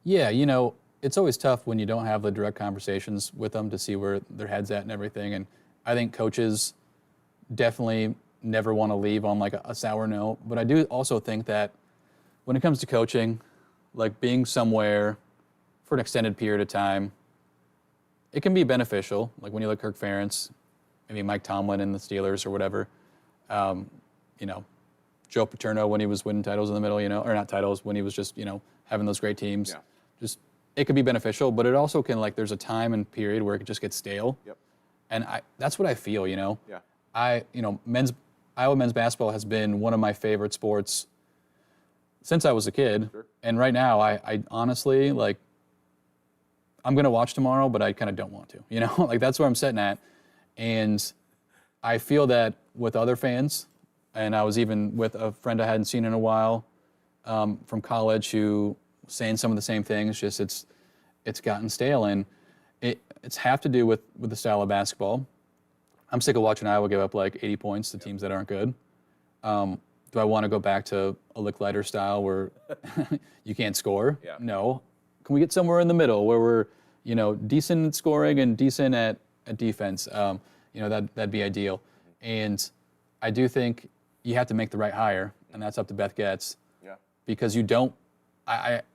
Yeah, you know, it's always tough when you don't have the direct conversations with them to see where their head's at and everything. And I think coaches definitely never want to leave on like a sour note. But I do also think that when it comes to coaching, like being somewhere for an extended period of time, it can be beneficial. Like when you look at Kirk Ferentz, maybe Mike Tomlin in the Steelers or whatever. You know, Joe Paterno when he was winning titles in the middle, you know, or not titles, when he was just, you know, having those great teams. Yeah. Just, it could be beneficial, but it also can, like, there's a time and period where it could just get stale. Yep. And that's what I feel, you know. Yeah. Iowa men's basketball has been one of my favorite sports since I was a kid. Sure. And right now, I honestly, like, I'm going to watch tomorrow, but I kind of don't want to, you know? Like, that's where I'm sitting at. And I feel that with other fans, and I was even with a friend I hadn't seen in a while from college who was saying some of the same things, just it's gotten stale. And it's have to do with the style of basketball. I'm sick of watching Iowa give up like 80 points to teams that aren't good. Do I want to go back to a Licklider style where you can't score? Yeah. No. Can we get somewhere in the middle where we're, you know, decent at scoring and decent at defense? You know, that'd be ideal. And I do think you have to make the right hire, and that's up to Beth Getz. Yeah. Because you don't,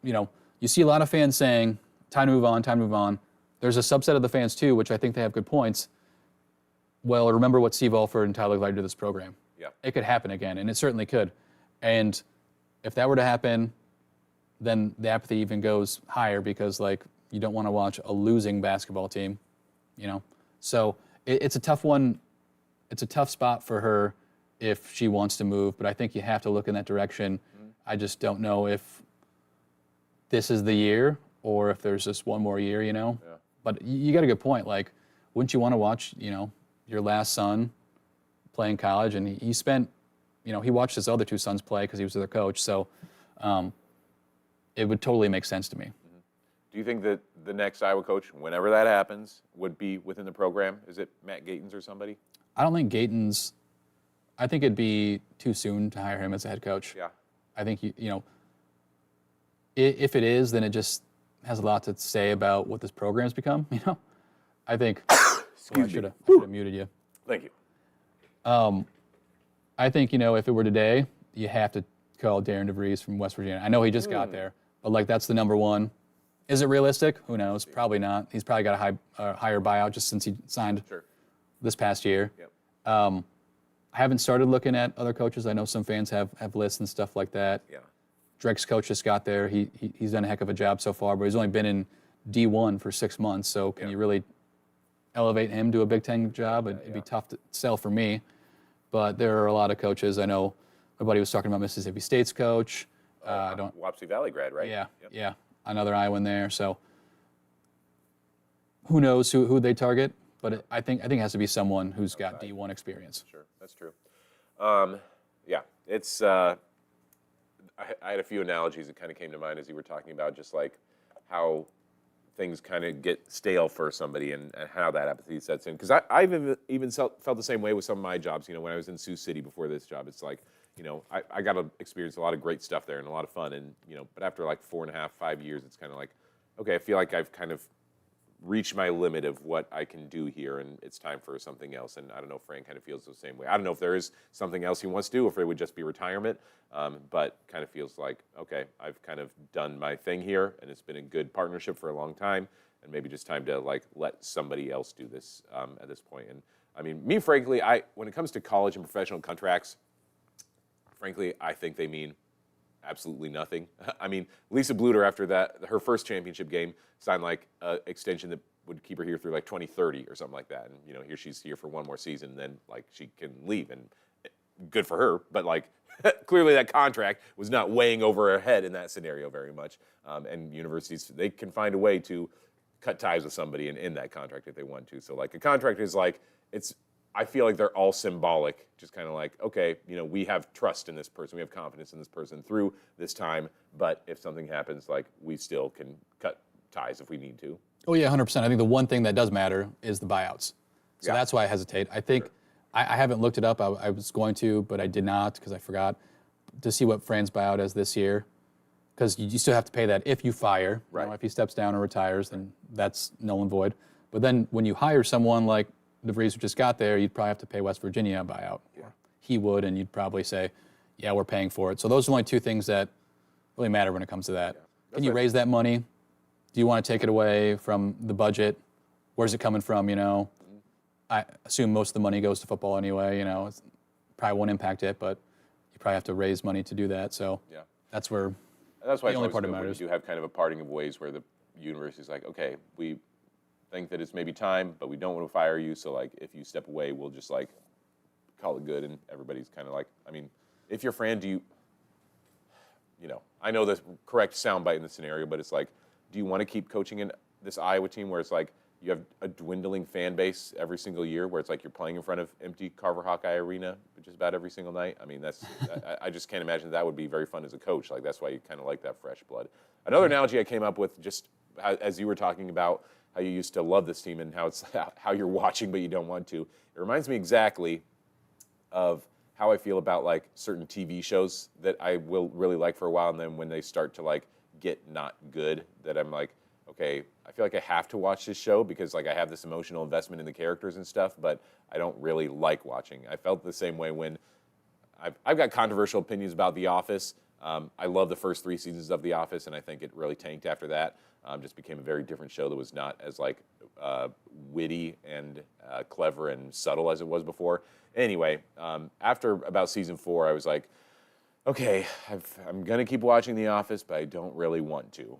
you know, you see a lot of fans saying, time to move on, time to move on. There's a subset of the fans too, which I think they have good points. Well, remember what Steve Alford and Tyler Licklider did to this program. Yeah. It could happen again, and it certainly could. And if that were to happen, then the apathy even goes higher because, like, you don't want to watch a losing basketball team, you know? So it's a tough one. It's a tough spot for her if she wants to move, but I think you have to look in that direction. I just don't know if this is the year or if there's just one more year, you know? Yeah. But you got a good point. Like, wouldn't you want to watch, you know, your last son play in college? And he spent, you know, he watched his other 2 sons play because he was their coach. So it would totally make sense to me. Do you think that the next Iowa coach, whenever that happens, would be within the program? Is it Matt Gatens or somebody? I don't think Gatens, I think it'd be too soon to hire him as a head coach. Yeah. I think, you know, if it is, then it just has a lot to say about what this program's become, you know? I think, I should have muted you. Thank you. I think, you know, if it were today, you have to call Darren DeVries from West Virginia. I know he just got there, but, like, that's the number one. Is it realistic? Who knows? Probably not. He's probably got a higher buyout just since he signed this past year. Yep. I haven't started looking at other coaches. I know some fans have lists and stuff like that. Yeah. Dreck's coach just got there. He's done a heck of a job so far, but he's only been in D1 for 6 months. So can you really elevate him to a Big Ten job? It'd be tough to sell for me. But there are a lot of coaches. I know my buddy was talking about Mississippi State's coach. Wapsie Valley grad, right? Yeah, Yep. yeah. Another Iowan there. So who knows who they target? But I think it has to be someone who's got D1 experience. Sure, that's true. Yeah, It's I had a few analogies that kind of came to mind as you were talking about just like how things kind of get stale for somebody and how that apathy sets in. Because I've even felt the same way with some of my jobs. You know, when I was in Sioux City before this job, it's like, you know, I got to experience a lot of great stuff there and a lot of fun. And, you know, but after like 4.5, 5 years, it's kind of like, okay, I feel like I've kind of reached my limit of what I can do here, and it's time for something else. And I don't know if Fran kind of feels the same way. I don't know if there is something else he wants to do, or if it would just be retirement, but kind of feels like, okay, I've kind of done my thing here, and it's been a good partnership for a long time, and maybe just time to like let somebody else do this at this point. And I mean, me, frankly, when it comes to college and professional contracts, frankly, I think they mean absolutely nothing. I mean, Lisa Bluter, after that, her first championship game, signed like an extension that would keep her here through like 2030 or something like that. And, you know, she's here for one more season, then like she can leave, and good for her. But like, clearly that contract was not weighing over her head in that scenario very much. And universities, they can find a way to cut ties with somebody and end that contract if they want to. So like a contract is like, I feel like they're all symbolic, just kind of like, okay, you know, we have trust in this person, we have confidence in this person through this time, but if something happens, like, we still can cut ties if we need to. Oh yeah, 100%. I think the one thing that does matter is the buyouts. So Yeah. that's why I hesitate. I think, Sure. I haven't looked it up. I was going to, but I did not because I forgot to see what Fran's buyout is this year. Because you still have to pay that if you fire. Right. You know, if he steps down or retires, then that's null and void. But then when you hire someone like DeVries, who just got there, you'd probably have to pay West Virginia a buyout. Yeah. He would, and you'd probably say, yeah, we're paying for it. So those are only two things that really matter when it comes to that. Yeah. Can you raise that money? Do you want to take it away from the budget? Where's it coming from, you know? I assume most of the money goes to football anyway, you know. It probably won't impact it, but you probably have to raise money to do that. So Yeah. that's where That's why the it's only always part that good when matters. you do have kind of a parting of ways where the university's like, okay, we think that it's maybe time, but we don't want to fire you. So like, if you step away, we'll just like call it good. And everybody's kind of like, I mean, if you're Fran, you know, I know the correct soundbite in the scenario, but it's like, do you want to keep coaching in this Iowa team where it's like you have a dwindling fan base every single year, where it's like you're playing in front of empty Carver Hawkeye Arena just about every single night? I mean, that's I just can't imagine that would be very fun as a coach. Like, that's why you kind of like that fresh blood. Another analogy I came up with, just as you were talking about how you used to love this team and how it's how you're watching but you don't want to. It reminds me exactly of how I feel about like certain TV shows that I will really like for a while, and then when they start to like get not good, that I'm like, okay, I feel like I have to watch this show because like I have this emotional investment in the characters and stuff, but I don't really like watching. I felt the same way when I've got controversial opinions about The Office. I love the first 3 seasons of The Office, and I think it really tanked after that. Just became a very different show that was not as like witty and clever and subtle as it was before. Anyway, after about season 4, I was like, okay, I'm going to keep watching The Office, but I don't really want to.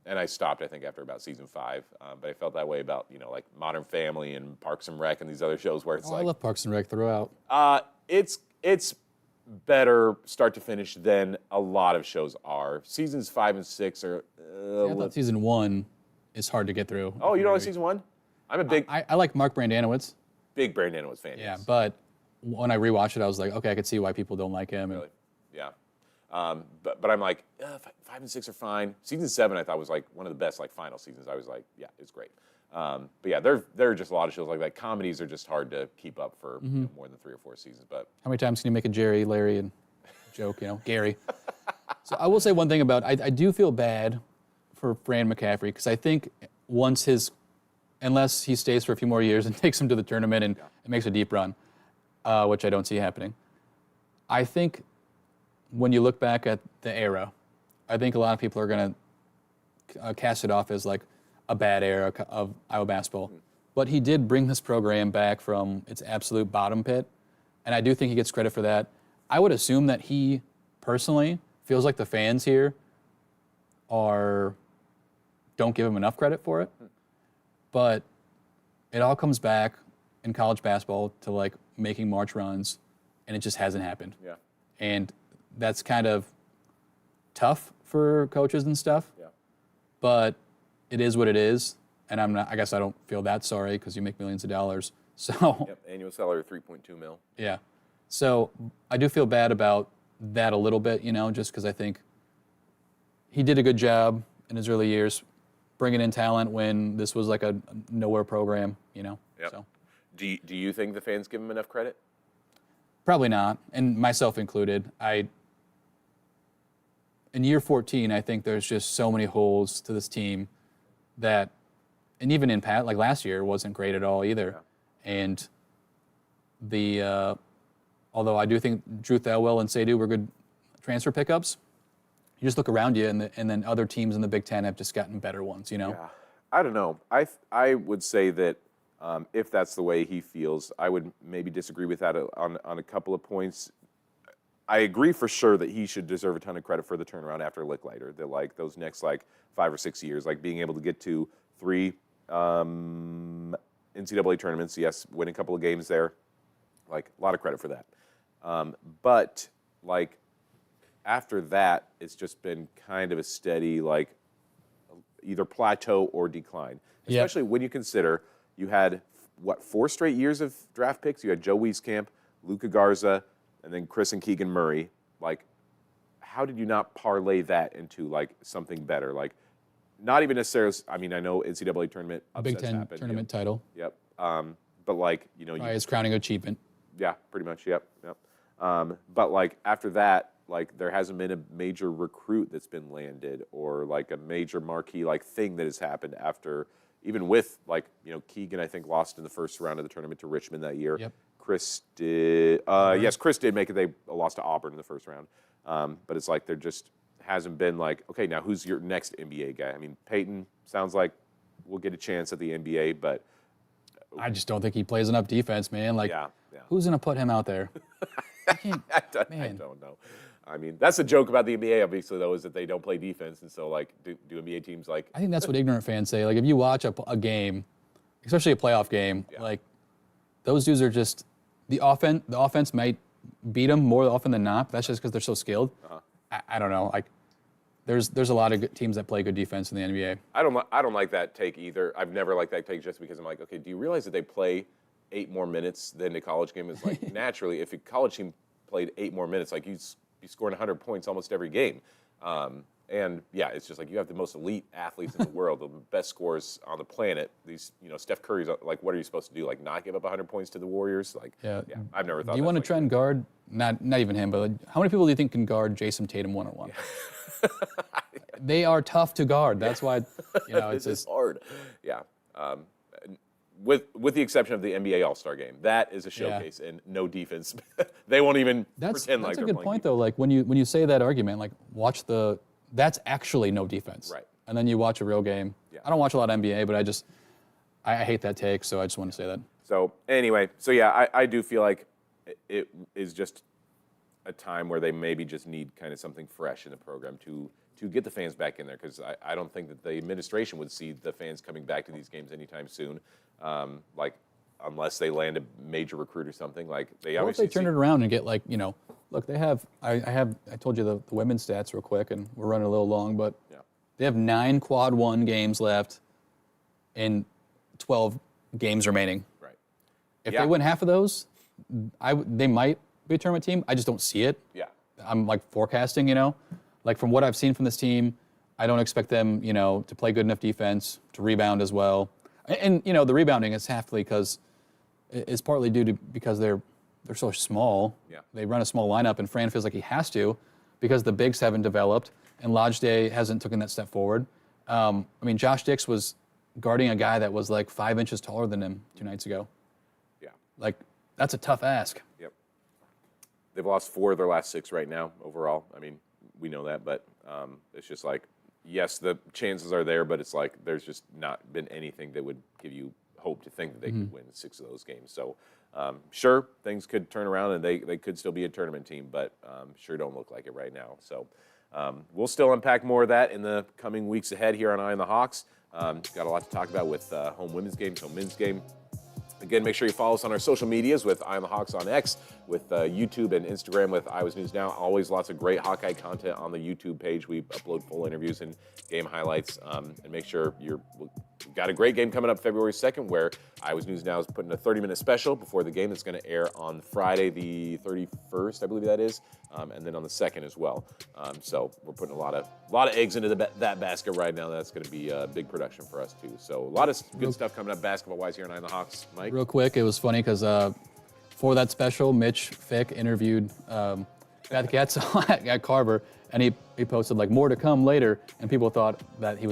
And I stopped, I think, after about season 5. But I felt that way about, you know, like Modern Family and Parks and Rec and these other shows where it's I love Parks and Rec throughout. It's better start to finish than a lot of shows are. Seasons 5 and 6 are... I thought season 1 is hard to get through. Oh, you don't like season 1? I'm a big... I like Mark Brandanowitz. Big Brandon was fan. Yeah, yes. but when I rewatched it, I was like, okay, I could see why people don't like him. Really? Yeah. But I'm like, 5 and 6 are fine. Season 7 I thought was like one of the best like final seasons. I was like, yeah, it's great. But yeah, there are just a lot of shows like that. Comedies are just hard to keep up for you know, more than 3 or 4 seasons. But How many times can you make a Jerry, Larry, and joke, you know, Gary? So I will say one thing about, I do feel bad for Fran McCaffery, because I think unless he stays for a few more years and takes him to the tournament and makes a deep run, which I don't see happening, I think when you look back at the era, I think a lot of people are going to cast it off as like a bad era of Iowa basketball. But he did bring this program back from its absolute bottom pit, and I do think he gets credit for that. I would assume that he personally feels like the fans here don't give him enough credit for it. But it all comes back in college basketball to like making March runs, and it just hasn't happened. yeah. And that's kind of tough for coaches and stuff. Yeah. But it is what it is, and I guess I don't feel that sorry because you make millions of dollars. So Yep. Annual salary of $3.2 million. yeah. So I do feel bad about that a little bit, just because I think he did a good job in his early years bringing in talent when this was like a nowhere program, Yep. So. Do you think the fans give him enough credit? Probably not, and myself included. In year 14, I think there's just so many holes to this team that, and even in like last year, wasn't great at all either. Yeah. And although I do think Drew Thelwell and Seydoux were good transfer pickups, you just look around you, and then other teams in the Big Ten have just gotten better ones, Yeah, I don't know. I would say that if that's the way he feels, I would maybe disagree with that on a couple of points. I agree for sure that he should deserve a ton of credit for the turnaround after Licklider. That like those next 5 or 6 years, like being able to get to 3 NCAA tournaments, yes, win a couple of games there, like a lot of credit for that. But like after that, it's just been kind of a steady either plateau or decline. Especially when you consider you had 4 straight years of draft picks. You had Joe Wieskamp, Luka Garza, and then Chris and Keegan Murray. Like, how did you not parlay that into something better? Like, not even necessarily. I mean, I know NCAA tournament upsets Big Ten happen, tournament title. Yep. But His crowning achievement. Yeah, pretty much. Yep. But after that, there hasn't been a major recruit that's been landed or a major marquee thing that has happened after. Even with Keegan, I think lost in the first round of the tournament to Richmond that year. Yep. Chris did. Yes, Chris did make it. They lost to Auburn in the first round. But it's there just hasn't been okay, now who's your next NBA guy? I mean, Peyton sounds like we'll get a chance at the NBA, but I just don't think he plays enough defense, man. Yeah. Who's gonna put him out there? I don't know. I mean, that's the joke about the NBA, obviously, though, is that they don't play defense, and so do NBA teams I think that's what ignorant fans say. If you watch a game, especially a playoff game, those dudes are just the offense might beat them more often than not. But that's just because they're so skilled. I don't know. There's a lot of good teams that play good defense in the NBA. I don't like that take either. I've never liked that take just because I'm okay, do you realize that they play 8 more minutes than a college game? Is naturally, if a college team played 8 more minutes, you'd be scoring 100 points almost every game. And yeah, it's just you have the most elite athletes in the world, the best scorers on the planet. These, Steph Curry's what are you supposed to do? Not give up 100 points to the Warriors? Yeah, I've never thought. Do you want to try and guard? Not even him, but how many people do you think can guard Jason Tatum one-on-one? Yeah. They are tough to guard. That's why it's hard. Yeah. With the exception of the NBA All-Star Game, that is a showcase and no defense. They won't even pretend like they're playing. That's a good point, though. When you say that argument, watch that's actually no defense. Right. And then you watch a real game. Yeah. I don't watch a lot of NBA, but I hate that take, so I just want to say that. So anyway, I do feel like it is just a time where they maybe just need kind of something fresh in the program to get the fans back in there, because I don't think that the administration would see the fans coming back to these games anytime soon, unless they land a major recruit or something. They or if they turn it around and get look, they have I told you the women's stats real quick, and we're running a little long, but they have 9 quad 1 games left and 12 games remaining. Right. If they win half of those, they might be a tournament team. I just don't see it. Yeah. I'm forecasting, from what I've seen from this team, I don't expect them, to play good enough defense, to rebound as well. And the rebounding is is partly due to because they're so small. Yeah. They run a small lineup, and Fran feels like he has to because the bigs haven't developed, and Lodge hasn't taken that step forward. Josh Dix was guarding a guy that was 5 inches taller than him 2 nights ago. Yeah. That's a tough ask. Yep. They've lost 4 of their last 6 right now overall. I mean, we know that, but it's just yes, the chances are there, but it's there's just not been anything that would give you hope to think that they could win 6 of those games. So sure, things could turn around and they could still be a tournament team, but sure don't look like it right now. So we'll still unpack more of that in the coming weeks ahead here on Eye on the Hawks. Got a lot to talk about with home women's games, home men's game. Again, make sure you follow us on our social medias with Eye on the Hawks on X, with YouTube and Instagram with Iowa's News Now. Always lots of great Hawkeye content on the YouTube page. We upload full interviews and game highlights. And make sure you're we've got a great game coming up February 2nd where Iowa's News Now is putting a 30-minute special before the game that's going to air on Friday the 31st, I believe that is, and then on the 2nd as well. So we're putting a lot of eggs into that basket right now. That's going to be a big production for us too. So a lot of good stuff coming up basketball-wise here on Eye on the Hawks. Mike? Real quick, it was funny because for that special, Mitch Fick interviewed Beth Getz at Carver, and he posted like more to come later, and people thought that she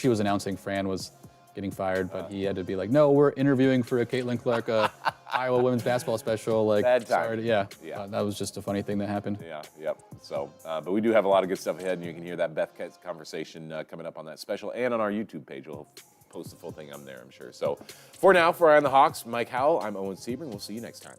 was announcing Fran was getting fired, but he had to be like, no, we're interviewing for a Caitlin Clark Iowa women's basketball special. Like, bad time. Sorry, yeah. That was just a funny thing that happened. Yeah, yep. So, but we do have a lot of good stuff ahead, and you can hear that Beth Getz conversation coming up on that special and on our YouTube page. We'll post the full thing on there, I'm sure. So, for now, for Eye on the Hawks, Mike Howell, I'm Owen Sebring. We'll see you next time.